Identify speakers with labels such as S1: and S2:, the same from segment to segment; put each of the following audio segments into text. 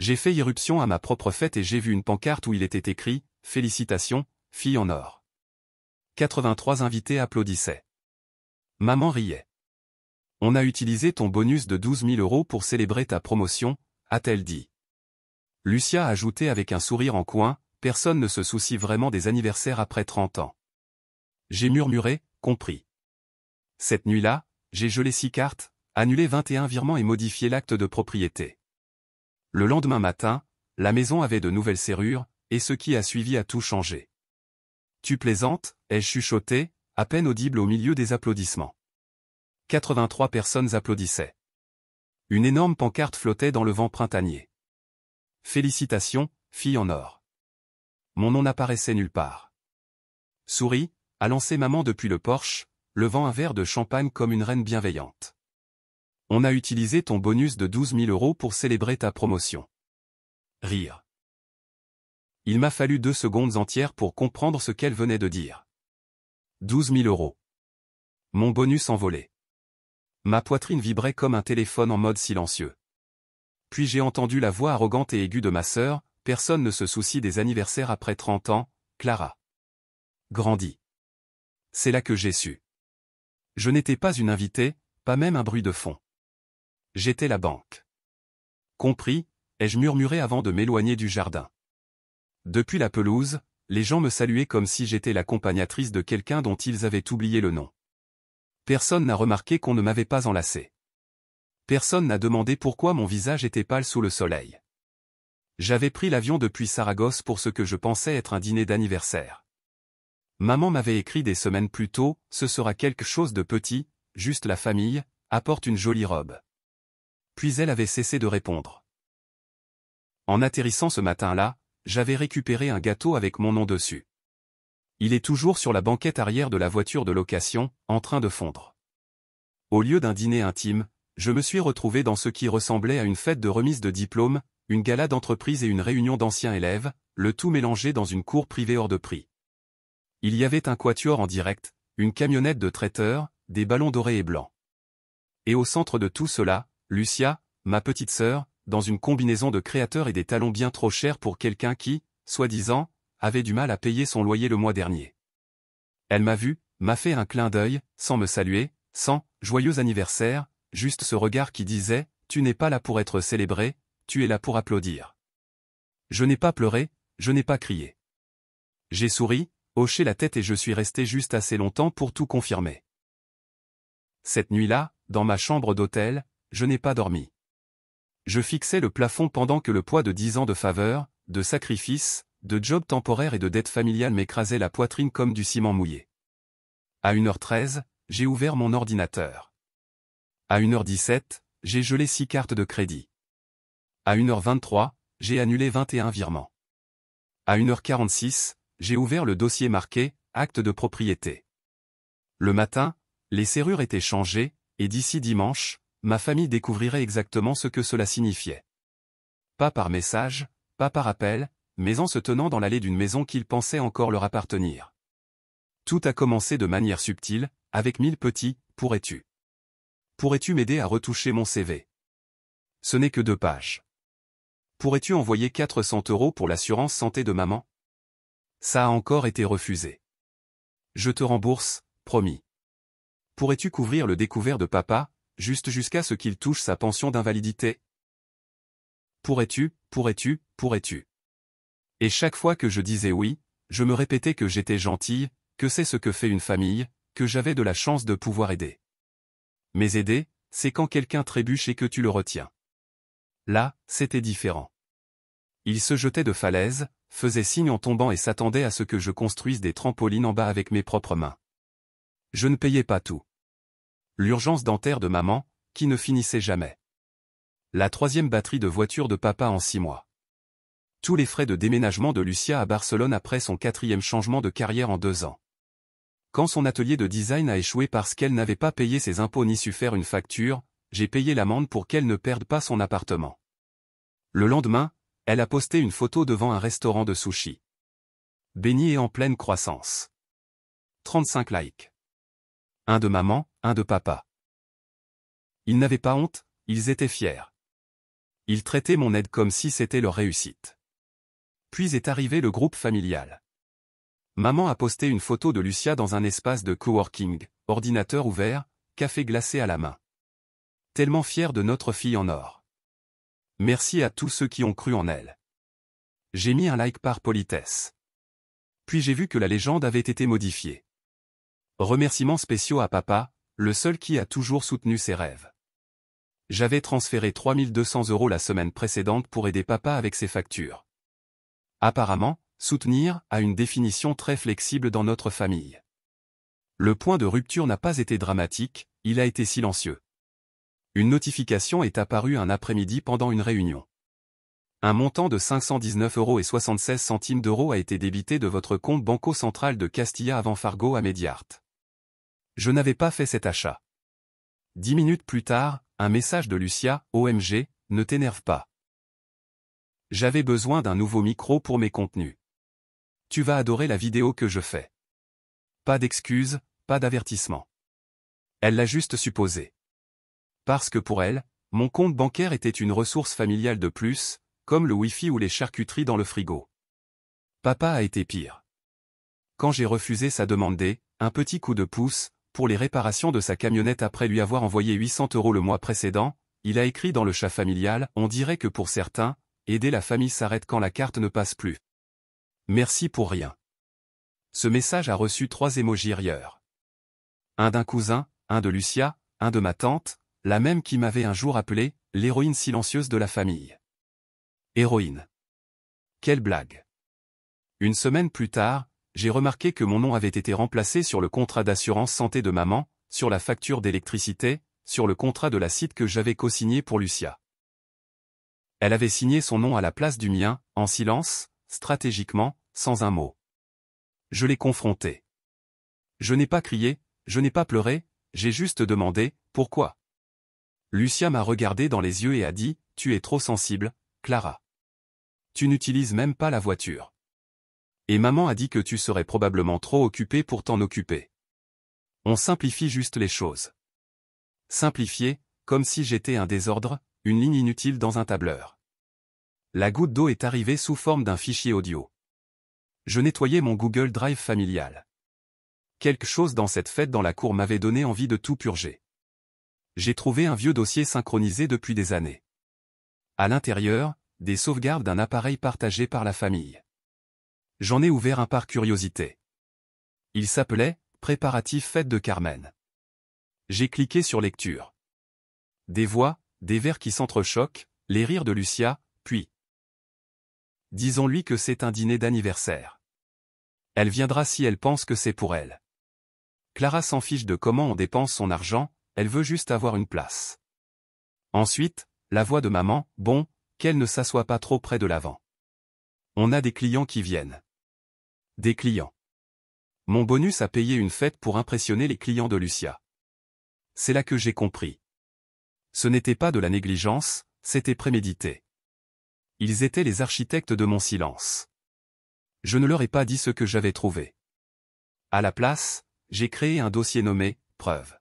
S1: J'ai fait irruption à ma propre fête et j'ai vu une pancarte où il était écrit « Félicitations, fille en or ». 83 invités applaudissaient. Maman riait. On a utilisé ton bonus de 12 000 € pour célébrer ta promotion, a-t-elle dit. Lucia a ajouté avec un sourire en coin, personne ne se soucie vraiment des anniversaires après 30 ans. J'ai murmuré, compris. Cette nuit-là, j'ai gelé 6 cartes, annulé 21 virements et modifié l'acte de propriété. Le lendemain matin, la maison avait de nouvelles serrures, et ce qui a suivi a tout changé. Tu plaisantes, ai-je chuchoté, à peine audible au milieu des applaudissements. 83 personnes applaudissaient. Une énorme pancarte flottait dans le vent printanier. Félicitations, fille en or. Mon nom n'apparaissait nulle part. Souris, a lancé maman depuis le porche, levant un verre de champagne comme une reine bienveillante. On a utilisé ton bonus de 12 000 € pour célébrer ta promotion. Rire. Il m'a fallu 2 secondes entières pour comprendre ce qu'elle venait de dire. 12 000 €. Mon bonus envolé. Ma poitrine vibrait comme un téléphone en mode silencieux. Puis j'ai entendu la voix arrogante et aiguë de ma sœur, personne ne se soucie des anniversaires après 30 ans, Clara. Grandit. C'est là que j'ai su. Je n'étais pas une invitée, pas même un bruit de fond. J'étais la banque. Compris, ai-je murmuré avant de m'éloigner du jardin. Depuis la pelouse, les gens me saluaient comme si j'étais l'accompagnatrice de quelqu'un dont ils avaient oublié le nom. Personne n'a remarqué qu'on ne m'avait pas enlacé. Personne n'a demandé pourquoi mon visage était pâle sous le soleil. J'avais pris l'avion depuis Saragosse pour ce que je pensais être un dîner d'anniversaire. Maman m'avait écrit des semaines plus tôt, ce sera quelque chose de petit, juste la famille, apporte une jolie robe. Puis elle avait cessé de répondre. En atterrissant ce matin-là, j'avais récupéré un gâteau avec mon nom dessus. Il est toujours sur la banquette arrière de la voiture de location, en train de fondre. Au lieu d'un dîner intime, je me suis retrouvé dans ce qui ressemblait à une fête de remise de diplôme, une gala d'entreprise et une réunion d'anciens élèves, le tout mélangé dans une cour privée hors de prix. Il y avait un quatuor en direct, une camionnette de traiteur, des ballons dorés et blancs. Et au centre de tout cela, Lucia, ma petite sœur, dans une combinaison de créateur et des talons bien trop chers pour quelqu'un qui, soi-disant, avait du mal à payer son loyer le mois dernier. Elle m'a vu, m'a fait un clin d'œil, sans me saluer, sans « joyeux anniversaire », juste ce regard qui disait « tu n'es pas là pour être célébré, tu es là pour applaudir ». Je n'ai pas pleuré, je n'ai pas crié. J'ai souri, hoché la tête et je suis resté juste assez longtemps pour tout confirmer. Cette nuit-là, dans ma chambre d'hôtel, je n'ai pas dormi. Je fixais le plafond pendant que le poids de 10 ans de faveur, de sacrifice, de job temporaire et de dette familiale m'écrasait la poitrine comme du ciment mouillé. À 1h13, j'ai ouvert mon ordinateur. À 1h17, j'ai gelé 6 cartes de crédit. À 1h23, j'ai annulé 21 virements. À 1h46, j'ai ouvert le dossier marqué « Acte de propriété ». Le matin, les serrures étaient changées, et d'ici dimanche, ma famille découvrirait exactement ce que cela signifiait. Pas par message, pas par appel, mais en se tenant dans l'allée d'une maison qu'ils pensaient encore leur appartenir. Tout a commencé de manière subtile, avec 1000 petits « pourrais-tu ». Pourrais-tu m'aider à retoucher mon CV? Ce n'est que 2 pages. Pourrais-tu envoyer 400 € pour l'assurance santé de maman? Ça a encore été refusé. Je te rembourse, promis. Pourrais-tu couvrir le découvert de papa, juste jusqu'à ce qu'il touche sa pension d'invalidité? Pourrais-tu, pourrais-tu, pourrais-tu? Et chaque fois que je disais oui, je me répétais que j'étais gentille, que c'est ce que fait une famille, que j'avais de la chance de pouvoir aider. Mais aider, c'est quand quelqu'un trébuche et que tu le retiens. Là, c'était différent. Il se jetait de falaise, faisait signe en tombant et s'attendait à ce que je construise des trampolines en bas avec mes propres mains. Je ne payais pas tout. L'urgence dentaire de maman, qui ne finissait jamais. La 3e batterie de voiture de papa en 6 mois. Tous les frais de déménagement de Lucia à Barcelone après son 4e changement de carrière en 2 ans. Quand son atelier de design a échoué parce qu'elle n'avait pas payé ses impôts ni su faire une facture, j'ai payé l'amende pour qu'elle ne perde pas son appartement. Le lendemain, elle a posté une photo devant un restaurant de sushi. Béni et en pleine croissance. 35 likes. Un de maman, un de papa. Ils n'avaient pas honte, ils étaient fiers. Ils traitaient mon aide comme si c'était leur réussite. Puis est arrivé le groupe familial. Maman a posté une photo de Lucia dans un espace de coworking, ordinateur ouvert, café glacé à la main. Tellement fière de notre fille en or. Merci à tous ceux qui ont cru en elle. J'ai mis un like par politesse. Puis j'ai vu que la légende avait été modifiée. Remerciements spéciaux à papa, le seul qui a toujours soutenu ses rêves. J'avais transféré 3200 € la semaine précédente pour aider papa avec ses factures. Apparemment, soutenir a une définition très flexible dans notre famille. Le point de rupture n'a pas été dramatique, il a été silencieux. Une notification est apparue un après-midi pendant une réunion. Un montant de 519,76 € a été débité de votre compte Banco Central de Castilla avant Fargo à Mediart. Je n'avais pas fait cet achat. 10 minutes plus tard, un message de Lucia, OMG, ne t'énerve pas. J'avais besoin d'un nouveau micro pour mes contenus. Tu vas adorer la vidéo que je fais. Pas d'excuses, pas d'avertissement. Elle l'a juste supposé. Parce que pour elle, mon compte bancaire était une ressource familiale de plus, comme le Wi-Fi ou les charcuteries dans le frigo. Papa a été pire. Quand j'ai refusé sa demande un petit coup de pouce, pour les réparations de sa camionnette après lui avoir envoyé 800 € le mois précédent, il a écrit dans le chat familial, on dirait que pour certains, aider la famille s'arrête quand la carte ne passe plus. Merci pour rien. Ce message a reçu 3 émojis rieurs. Un d'un cousin, un de Lucia, un de ma tante, la même qui m'avait un jour appelé, l'héroïne silencieuse de la famille. Héroïne. Quelle blague. Une semaine plus tard, j'ai remarqué que mon nom avait été remplacé sur le contrat d'assurance santé de maman, sur la facture d'électricité, sur le contrat de la site que j'avais co-signé pour Lucia. Elle avait signé son nom à la place du mien, en silence, stratégiquement, sans un mot. Je l'ai confrontée. Je n'ai pas crié, je n'ai pas pleuré, j'ai juste demandé, pourquoi? Lucia m'a regardé dans les yeux et a dit, tu es trop sensible, Clara. Tu n'utilises même pas la voiture. Et maman a dit que tu serais probablement trop occupée pour t'en occuper. On simplifie juste les choses. Simplifier, comme si j'étais un désordre, une ligne inutile dans un tableur. La goutte d'eau est arrivée sous forme d'un fichier audio. Je nettoyais mon Google Drive familial. Quelque chose dans cette fête dans la cour m'avait donné envie de tout purger. J'ai trouvé un vieux dossier synchronisé depuis des années. À l'intérieur, des sauvegardes d'un appareil partagé par la famille. J'en ai ouvert un par curiosité. Il s'appelait « Préparatifs fête de Carmen ». J'ai cliqué sur lecture. Des voix, des vers qui s'entrechoquent, les rires de Lucia, puis... Disons-lui que c'est un dîner d'anniversaire. Elle viendra si elle pense que c'est pour elle. Clara s'en fiche de comment on dépense son argent, elle veut juste avoir une place. Ensuite, la voix de maman, bon, qu'elle ne s'assoie pas trop près de l'avant. On a des clients qui viennent. Des clients. Mon bonus a payé une fête pour impressionner les clients de Lucia. C'est là que j'ai compris. Ce n'était pas de la négligence, c'était prémédité. Ils étaient les architectes de mon silence. Je ne leur ai pas dit ce que j'avais trouvé. À la place, j'ai créé un dossier nommé « Preuves ».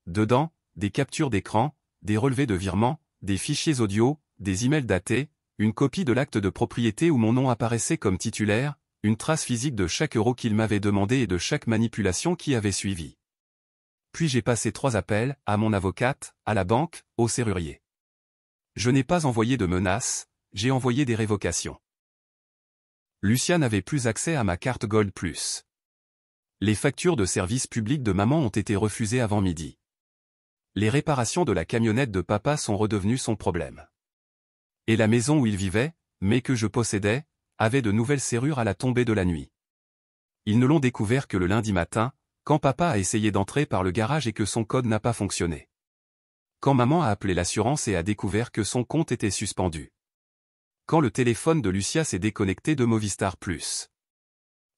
S1: Dedans, des captures d'écran, des relevés de virements, des fichiers audio, des emails datés, une copie de l'acte de propriété où mon nom apparaissait comme titulaire, une trace physique de chaque euro qu'il m'avait demandé et de chaque manipulation qui avait suivi. Puis j'ai passé 3 appels, à mon avocate, à la banque, au serrurier. Je n'ai pas envoyé de menaces, j'ai envoyé des révocations. Lucia n'avait plus accès à ma carte Gold Plus. Les factures de service public de maman ont été refusées avant midi. Les réparations de la camionnette de papa sont redevenues son problème. Et la maison où il vivait, mais que je possédais, avait de nouvelles serrures à la tombée de la nuit. Ils ne l'ont découvert que le lundi matin, quand papa a essayé d'entrer par le garage et que son code n'a pas fonctionné. Quand maman a appelé l'assurance et a découvert que son compte était suspendu. Quand le téléphone de Lucia s'est déconnecté de Movistar Plus.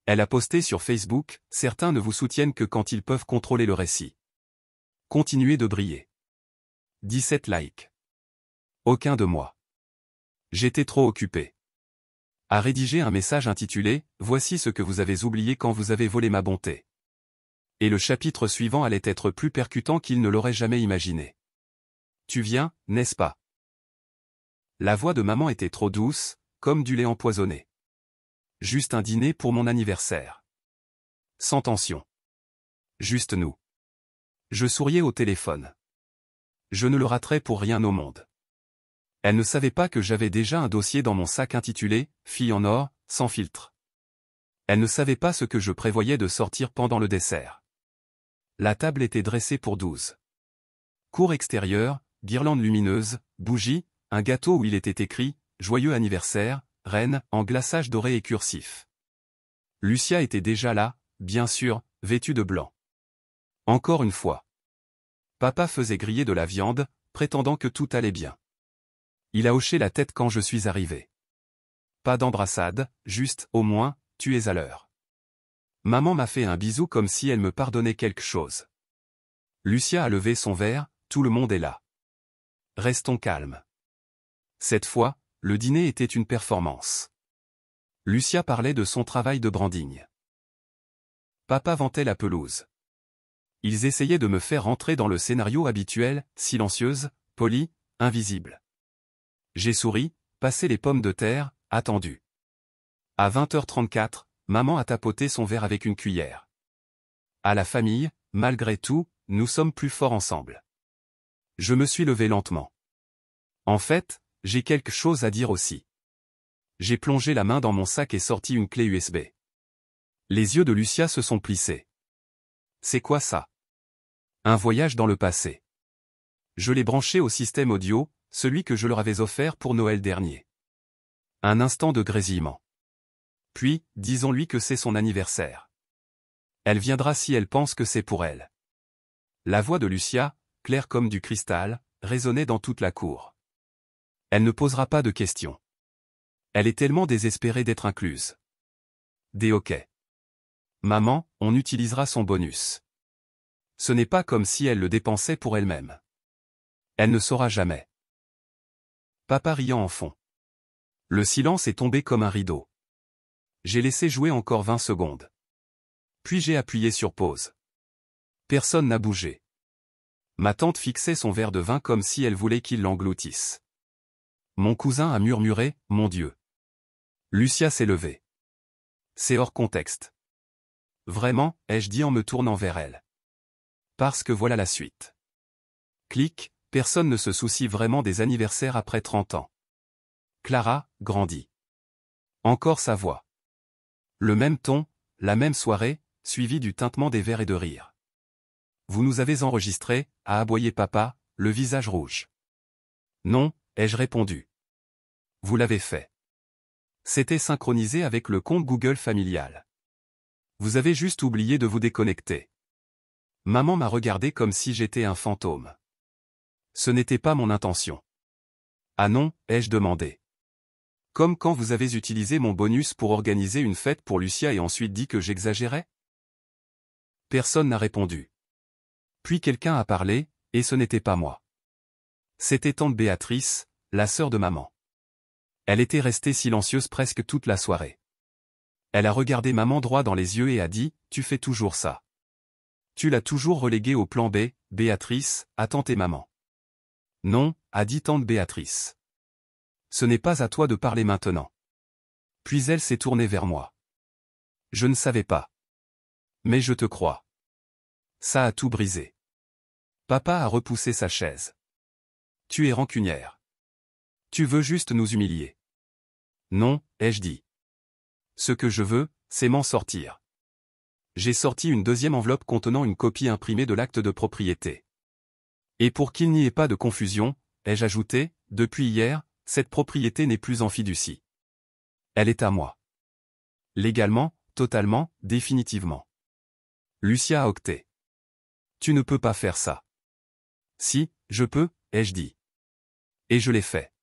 S1: Elle a posté sur Facebook, certains ne vous soutiennent que quand ils peuvent contrôler le récit. Continuez de briller. 17 likes. Aucun de moi. J'étais trop occupé. À rédiger un message intitulé « Voici ce que vous avez oublié quand vous avez volé ma bonté ». Et le chapitre suivant allait être plus percutant qu'il ne l'aurait jamais imaginé. Tu viens, n'est-ce pas? La voix de maman était trop douce, comme du lait empoisonné. Juste un dîner pour mon anniversaire. Sans tension. Juste nous. Je souriais au téléphone. Je ne le raterais pour rien au monde. Elle ne savait pas que j'avais déjà un dossier dans mon sac intitulé « Fille en or, sans filtre ». Elle ne savait pas ce que je prévoyais de sortir pendant le dessert. La table était dressée pour 12. Cour extérieure, guirlande lumineuse, bougies, un gâteau où il était écrit « Joyeux anniversaire, reine » en glaçage doré et cursif. Lucia était déjà là, bien sûr, vêtue de blanc. Encore une fois. Papa faisait griller de la viande, prétendant que tout allait bien. Il a hoché la tête quand je suis arrivé. Pas d'embrassade, juste, au moins, tu es à l'heure. Maman m'a fait un bisou comme si elle me pardonnait quelque chose. Lucia a levé son verre, tout le monde est là. Restons calmes. Cette fois, le dîner était une performance. Lucia parlait de son travail de branding. Papa vantait la pelouse. Ils essayaient de me faire rentrer dans le scénario habituel, silencieuse, polie, invisible. J'ai souri, passé les pommes de terre, attendu. À 20h34, maman a tapoté son verre avec une cuillère. À la famille, malgré tout, nous sommes plus forts ensemble. Je me suis levé lentement. En fait, j'ai quelque chose à dire aussi. J'ai plongé la main dans mon sac et sorti une clé USB. Les yeux de Lucia se sont plissés. C'est quoi ça? Un voyage dans le passé. Je l'ai branché au système audio, celui que je leur avais offert pour Noël dernier. Un instant de grésillement. Puis, disons-lui que c'est son anniversaire. Elle viendra si elle pense que c'est pour elle. La voix de Lucia, claire comme du cristal, résonnait dans toute la cour. Elle ne posera pas de questions. Elle est tellement désespérée d'être incluse. Des hoquets. Maman, on utilisera son bonus. Ce n'est pas comme si elle le dépensait pour elle-même. Elle ne saura jamais. Papa riant en fond. Le silence est tombé comme un rideau. J'ai laissé jouer encore 20 secondes. Puis j'ai appuyé sur pause. Personne n'a bougé. Ma tante fixait son verre de vin comme si elle voulait qu'il l'engloutisse. Mon cousin a murmuré « Mon Dieu ». Lucia s'est levée. C'est hors contexte. Vraiment, ai-je dit en me tournant vers elle. Parce que voilà la suite. Clic, personne ne se soucie vraiment des anniversaires après 30 ans. Clara, grandit. Encore sa voix. Le même ton, la même soirée, suivi du tintement des verres et de rire. Vous nous avez enregistrés, a aboyé papa, le visage rouge. Non, ai-je répondu. Vous l'avez fait. C'était synchronisé avec le compte Google familial. Vous avez juste oublié de vous déconnecter. Maman m'a regardé comme si j'étais un fantôme. Ce n'était pas mon intention. Ah non, ai-je demandé. Comme quand vous avez utilisé mon bonus pour organiser une fête pour Lucia et ensuite dit que j'exagérais? Personne n'a répondu. Puis quelqu'un a parlé, et ce n'était pas moi. C'était tante Béatrice, la sœur de maman. Elle était restée silencieuse presque toute la soirée. Elle a regardé maman droit dans les yeux et a dit « Tu fais toujours ça. Tu l'as toujours relégué au plan B, Béatrice, à tante et maman. » Non, a dit tante Béatrice. Ce n'est pas à toi de parler maintenant. Puis elle s'est tournée vers moi. Je ne savais pas. Mais je te crois. Ça a tout brisé. Papa a repoussé sa chaise. Tu es rancunière. Tu veux juste nous humilier. Non, ai-je dit. Ce que je veux, c'est m'en sortir. J'ai sorti une deuxième enveloppe contenant une copie imprimée de l'acte de propriété. Et pour qu'il n'y ait pas de confusion, ai-je ajouté, depuis hier, cette propriété n'est plus en fiducie. Elle est à moi. Légalement, totalement, définitivement. Lucia a octé. Tu ne peux pas faire ça. Si, je peux, ai-je dit. Et je l'ai fait.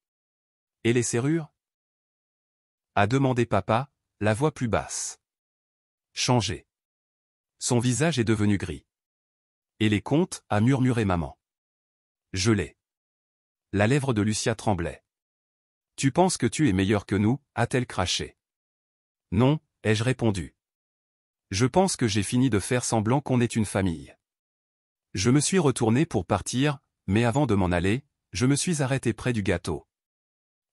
S1: Et les serrures? A demandé papa, la voix plus basse. Changé. Son visage est devenu gris. Et les comptes, a murmuré maman. Je l'ai. La lèvre de Lucia tremblait. Tu penses que tu es meilleur que nous, a-t-elle craché. Non, ai-je répondu. Je pense que j'ai fini de faire semblant qu'on est une famille. Je me suis retourné pour partir, mais avant de m'en aller, je me suis arrêté près du gâteau.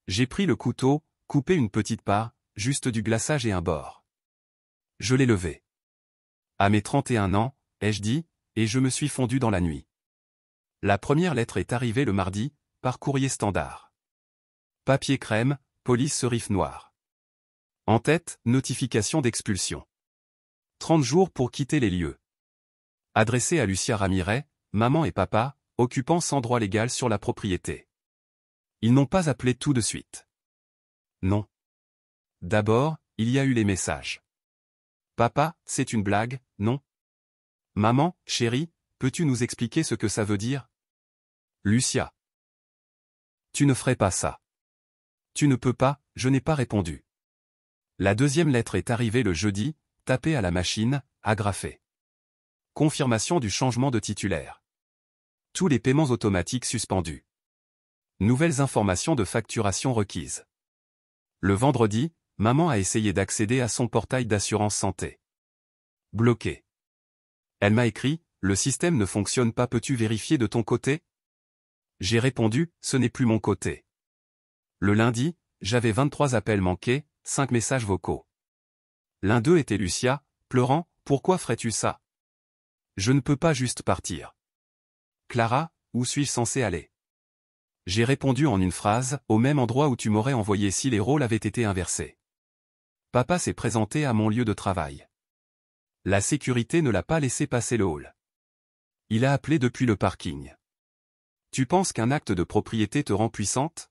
S1: J'ai pris le couteau, coupé une petite part, juste du glaçage et un bord. Je l'ai levé. À mes 31 ans, ai-je dit, et je me suis fondu dans la nuit. La première lettre est arrivée le mardi, par courrier standard. Papier crème, police serif noir. En tête, notification d'expulsion. 30 jours pour quitter les lieux. Adressé à Lucia Ramirez, maman et papa, occupants sans droit légal sur la propriété. Ils n'ont pas appelé tout de suite. Non. D'abord, il y a eu les messages. Papa, c'est une blague, non? Maman, chérie, peux-tu nous expliquer ce que ça veut dire? Lucia. Tu ne ferais pas ça. Tu ne peux pas, je n'ai pas répondu. La deuxième lettre est arrivée le jeudi, tapée à la machine, agrafée. Confirmation du changement de titulaire. Tous les paiements automatiques suspendus. Nouvelles informations de facturation requises. Le vendredi, maman a essayé d'accéder à son portail d'assurance santé. Bloqué. Elle m'a écrit, le système ne fonctionne pas, peux-tu vérifier de ton côté? J'ai répondu, ce n'est plus mon côté. Le lundi, j'avais 23 appels manqués, 5 messages vocaux. L'un d'eux était Lucia, pleurant, pourquoi ferais-tu ça? Je ne peux pas juste partir. Clara, où suis-je censé aller? J'ai répondu en une phrase, au même endroit où tu m'aurais envoyé si les rôles avaient été inversés. Papa s'est présenté à mon lieu de travail. La sécurité ne l'a pas laissé passer le hall. Il a appelé depuis le parking. Tu penses qu'un acte de propriété te rend puissante?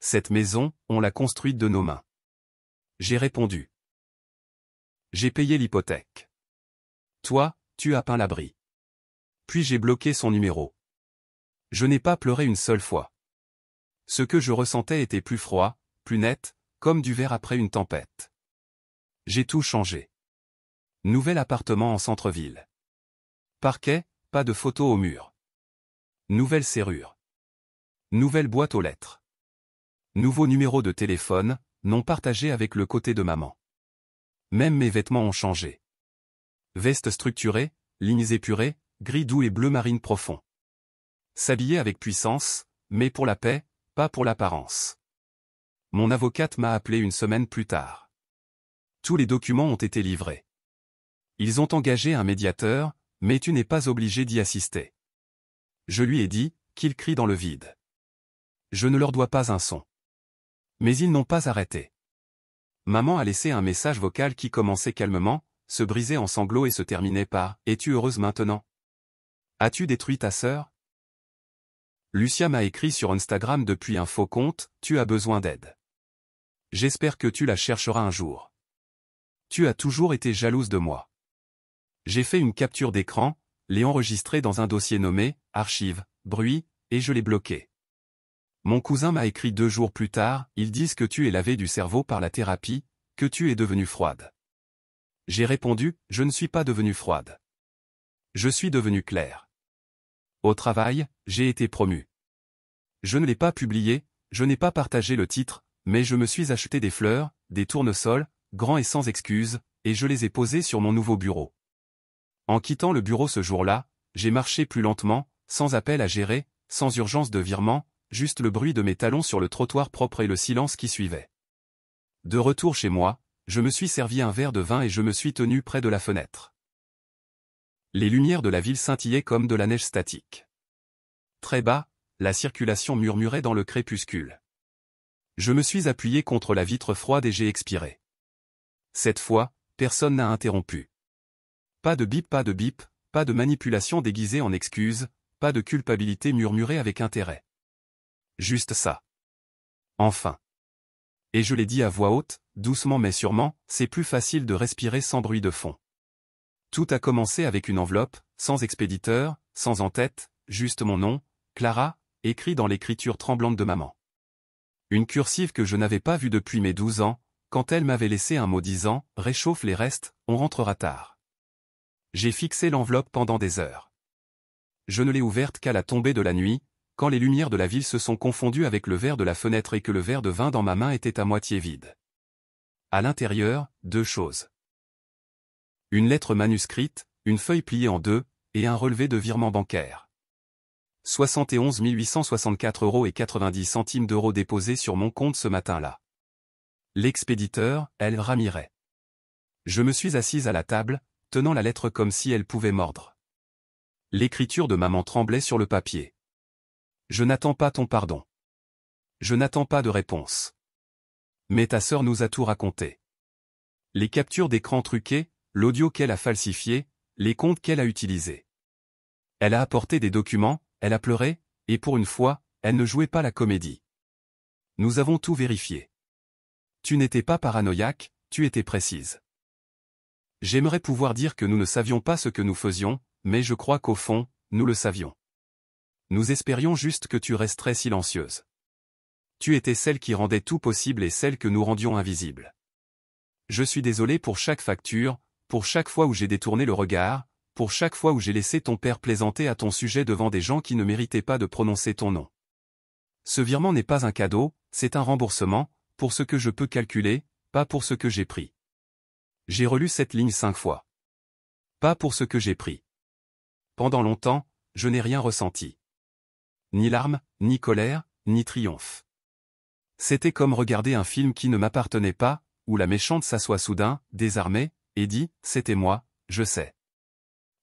S1: Cette maison, on l'a construite de nos mains. J'ai répondu. J'ai payé l'hypothèque. Toi, tu as peint l'abri. Puis j'ai bloqué son numéro. Je n'ai pas pleuré une seule fois. Ce que je ressentais était plus froid, plus net, comme du verre après une tempête. J'ai tout changé. Nouvel appartement en centre-ville. Parquet, pas de photos au mur. Nouvelle serrure. Nouvelle boîte aux lettres. Nouveau numéro de téléphone, non partagé avec le côté de maman. Même mes vêtements ont changé. Veste structurée, lignes épurées, gris doux et bleu marine profond. S'habiller avec puissance, mais pour la paix, pas pour l'apparence. Mon avocate m'a appelé une semaine plus tard. Tous les documents ont été livrés. Ils ont engagé un médiateur, mais tu n'es pas obligé d'y assister. Je lui ai dit, qu'ils crient dans le vide. Je ne leur dois pas un son. Mais ils n'ont pas arrêté. Maman a laissé un message vocal qui commençait calmement, se brisait en sanglots et se terminait par « Es-tu heureuse maintenant? As-tu détruit ta sœur ?» Lucia m'a écrit sur Instagram depuis un faux compte « Tu as besoin d'aide. J'espère que tu la chercheras un jour. Tu as toujours été jalouse de moi. » J'ai fait une capture d'écran, l'ai enregistrée dans un dossier nommé « Archives, bruit » et je l'ai bloqué. Mon cousin m'a écrit 2 jours plus tard, ils disent que tu es lavé du cerveau par la thérapie, que tu es devenue froide. J'ai répondu, je ne suis pas devenue froide. Je suis devenue claire. Au travail, j'ai été promu. Je ne l'ai pas publié, je n'ai pas partagé le titre, mais je me suis acheté des fleurs, des tournesols, grands et sans excuses, et je les ai posés sur mon nouveau bureau. En quittant le bureau ce jour-là, j'ai marché plus lentement, sans appel à gérer, sans urgence de virement, juste le bruit de mes talons sur le trottoir propre et le silence qui suivait. De retour chez moi, je me suis servi un verre de vin et je me suis tenu près de la fenêtre. Les lumières de la ville scintillaient comme de la neige statique. Très bas, la circulation murmurait dans le crépuscule. Je me suis appuyé contre la vitre froide et j'ai expiré. Cette fois, personne n'a interrompu. Pas de bip, pas de manipulation déguisée en excuse, pas de culpabilité murmurée avec intérêt. Juste ça. Enfin. Et je l'ai dit à voix haute, doucement mais sûrement, c'est plus facile de respirer sans bruit de fond. Tout a commencé avec une enveloppe, sans expéditeur, sans en-tête, juste mon nom, Clara, écrit dans l'écriture tremblante de maman. Une cursive que je n'avais pas vue depuis mes 12 ans, quand elle m'avait laissé un mot disant « Réchauffe les restes, on rentrera tard ». J'ai fixé l'enveloppe pendant des heures. Je ne l'ai ouverte qu'à la tombée de la nuit, quand les lumières de la ville se sont confondues avec le verre de la fenêtre et que le verre de vin dans ma main était à moitié vide. À l'intérieur, 2 choses. Une lettre manuscrite, une feuille pliée en 2, et un relevé de virement bancaire. 71 864,90 € déposés sur mon compte ce matin-là. L'expéditeur, elle Ramiret. Je me suis assise à la table, tenant la lettre comme si elle pouvait mordre. L'écriture de maman tremblait sur le papier. Je n'attends pas ton pardon. Je n'attends pas de réponse. Mais ta sœur nous a tout raconté. Les captures d'écran truquées, l'audio qu'elle a falsifié, les comptes qu'elle a utilisés. Elle a apporté des documents, elle a pleuré, et pour une fois, elle ne jouait pas la comédie. Nous avons tout vérifié. Tu n'étais pas paranoïaque, tu étais précise. J'aimerais pouvoir dire que nous ne savions pas ce que nous faisions, mais je crois qu'au fond, nous le savions. Nous espérions juste que tu resterais silencieuse. Tu étais celle qui rendait tout possible et celle que nous rendions invisible. Je suis désolé pour chaque facture, pour chaque fois où j'ai détourné le regard, pour chaque fois où j'ai laissé ton père plaisanter à ton sujet devant des gens qui ne méritaient pas de prononcer ton nom. Ce virement n'est pas un cadeau, c'est un remboursement, pour ce que je peux calculer, pas pour ce que j'ai pris. J'ai relu cette ligne 5 fois. Pas pour ce que j'ai pris. Pendant longtemps, je n'ai rien ressenti. Ni larmes, ni colère, ni triomphe. C'était comme regarder un film qui ne m'appartenait pas, où la méchante s'assoit soudain, désarmée, et dit « C'était moi, je sais ».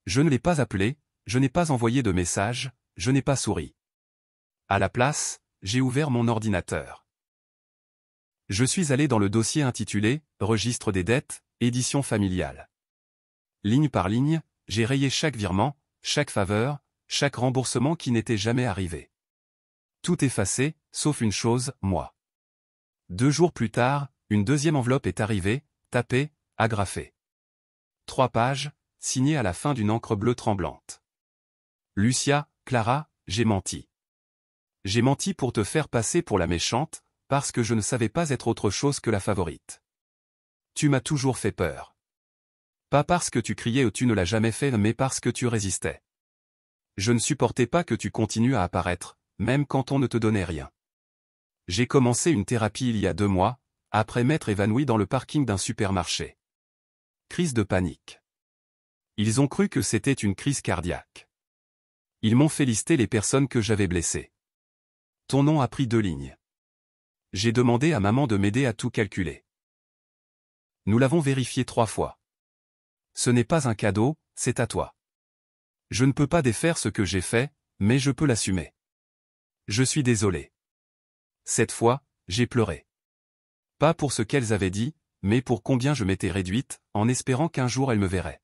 S1: Je ne l'ai pas appelé, je n'ai pas envoyé de message, je n'ai pas souri. À la place, j'ai ouvert mon ordinateur. Je suis allé dans le dossier intitulé « Registre des dettes, édition familiale ». Ligne par ligne, j'ai rayé chaque virement, chaque faveur, chaque remboursement qui n'était jamais arrivé. Tout effacé, sauf une chose, moi. 2 jours plus tard, une deuxième enveloppe est arrivée, tapée, agrafée. 3 pages, signée à la fin d'une encre bleue tremblante. Lucia, Clara, j'ai menti. J'ai menti pour te faire passer pour la méchante, parce que je ne savais pas être autre chose que la favorite. Tu m'as toujours fait peur. Pas parce que tu criais ou tu ne l'as jamais fait, mais parce que tu résistais. Je ne supportais pas que tu continues à apparaître, même quand on ne te donnait rien. J'ai commencé une thérapie il y a 2 mois, après m'être évanoui dans le parking d'un supermarché. Crise de panique. Ils ont cru que c'était une crise cardiaque. Ils m'ont fait lister les personnes que j'avais blessées. Ton nom a pris 2 lignes. J'ai demandé à maman de m'aider à tout calculer. Nous l'avons vérifié 3 fois. Ce n'est pas un cadeau, c'est à toi. Je ne peux pas défaire ce que j'ai fait, mais je peux l'assumer. Je suis désolé. Cette fois, j'ai pleuré. Pas pour ce qu'elles avaient dit, mais pour combien je m'étais réduite, en espérant qu'un jour elles me verraient.